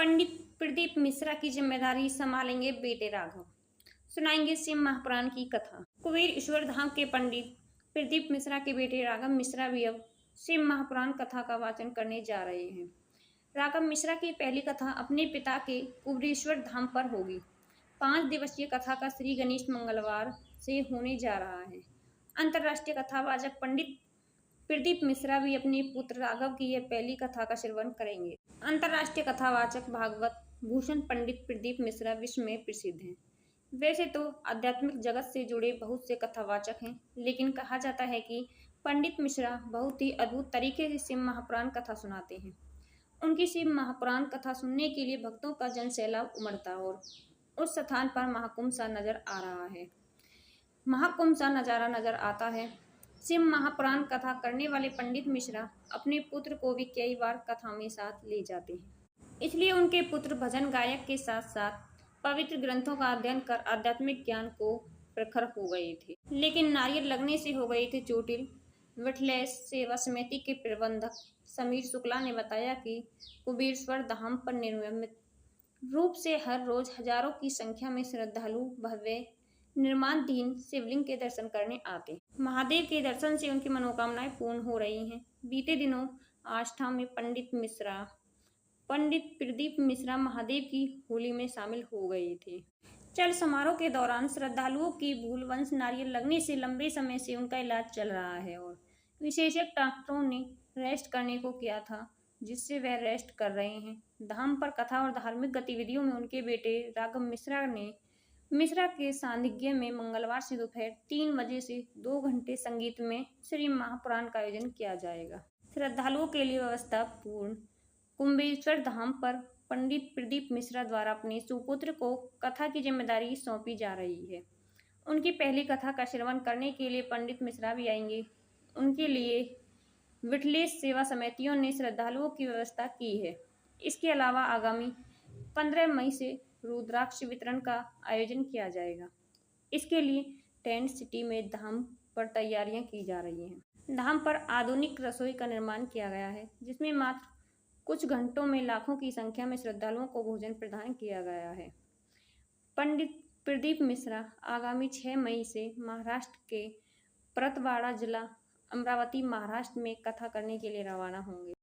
पंडित प्रदीप मिश्रा की जिम्मेदारी संभालेंगे बेटे राघव। सुनाएंगे शिव महापुराण की कथा। कुबेर ईश्वर धाम के पंडित प्रदीप मिश्रा के बेटे राघव मिश्रा भी अब शिव महापुराण कथा का वाचन करने जा रहे हैं। राघव मिश्रा की पहली कथा अपने पिता के कुबेरेश्वर धाम पर होगी। 5 दिवसीय कथा का श्री गणेश मंगलवार से होने जा रहा है। अंतर्राष्ट्रीय कथावाचक पंडित प्रदीप मिश्रा भी अपने पुत्र राघव की यह पहली कथा का श्रवण करेंगे। अंतर्राष्ट्रीय कथावाचक भागवत भूषण पंडित प्रदीप मिश्रा विश्व में प्रसिद्ध हैं। वैसे तो आध्यात्मिक जगत से जुड़े बहुत से कथावाचक हैं, लेकिन कहा जाता है कि पंडित मिश्रा बहुत ही अद्भुत तरीके से शिव महापुराण कथा सुनाते हैं। उनकी शिव महापुराण कथा सुनने के लिए भक्तों का जनसैलाब उमड़ता और उस स्थान पर महाकुंभ सा नजर आ रहा है। महाकुंभ सा नजारा नजर आता है। शिव महापुराण कथा करने वाले पंडित मिश्रा अपने पुत्र को भी कई बार कथा में साथ ले जाते हैं। इसलिए उनके पुत्र भजन गायक के साथ साथ पवित्र ग्रंथों का अध्ययन कर आध्यात्मिक ज्ञान को प्रखर हो गए थे। लेकिन नारियल लगने से हो गए थे चोटिल। विठलेश सेवा समिति के प्रबंधक समीर शुक्ला ने बताया कि कुबेरेश्वर धाम पर नियमित रूप से हर रोज हजारों की संख्या में श्रद्धालु भव्य निर्माणाधीन शिवलिंग के दर्शन करने आते। महादेव के दर्शन से उनकी मनोकामनाएं पूर्ण हो रही हैं। बीते दिनों आष्ठा में पंडित प्रदीप मिश्रा महादेव की होली में शामिल हो गए थे। चल समारोह के दौरान श्रद्धालुओं की भूलवश नारियल लगने से लंबे समय से उनका इलाज चल रहा है और विशेषज्ञ डॉक्टरों ने रेस्ट करने को किया था, जिससे वह रेस्ट कर रहे हैं। धाम पर कथा और धार्मिक गतिविधियों में उनके बेटे राघव मिश्रा के सानिध्य में मंगलवार से दोपहर 3 बजे से 2 घंटे संगीत में श्री महापुराण का आयोजन किया जाएगा। श्रद्धालुओं के लिए व्यवस्था पूर्ण। कुबेरेश्वर धाम पर पंडित प्रदीप मिश्रा द्वारा अपने सुपुत्र को कथा की जिम्मेदारी सौंपी जा रही है। उनकी पहली कथा का श्रवण करने के लिए पंडित मिश्रा भी आएंगे। उनके लिए विठलेश सेवा समितियों ने श्रद्धालुओं की व्यवस्था की है। इसके अलावा आगामी 15 मई से रुद्राक्ष वितरण का आयोजन किया जाएगा। इसके लिए टेंट सिटी में धाम पर तैयारियां की जा रही हैं। धाम पर आधुनिक रसोई का निर्माण किया गया है, जिसमें मात्र कुछ घंटों में लाखों की संख्या में श्रद्धालुओं को भोजन प्रदान किया गया है। पंडित प्रदीप मिश्रा आगामी 6 मई से महाराष्ट्र के परतवाड़ा जिला अमरावती महाराष्ट्र में कथा करने के लिए रवाना होंगे।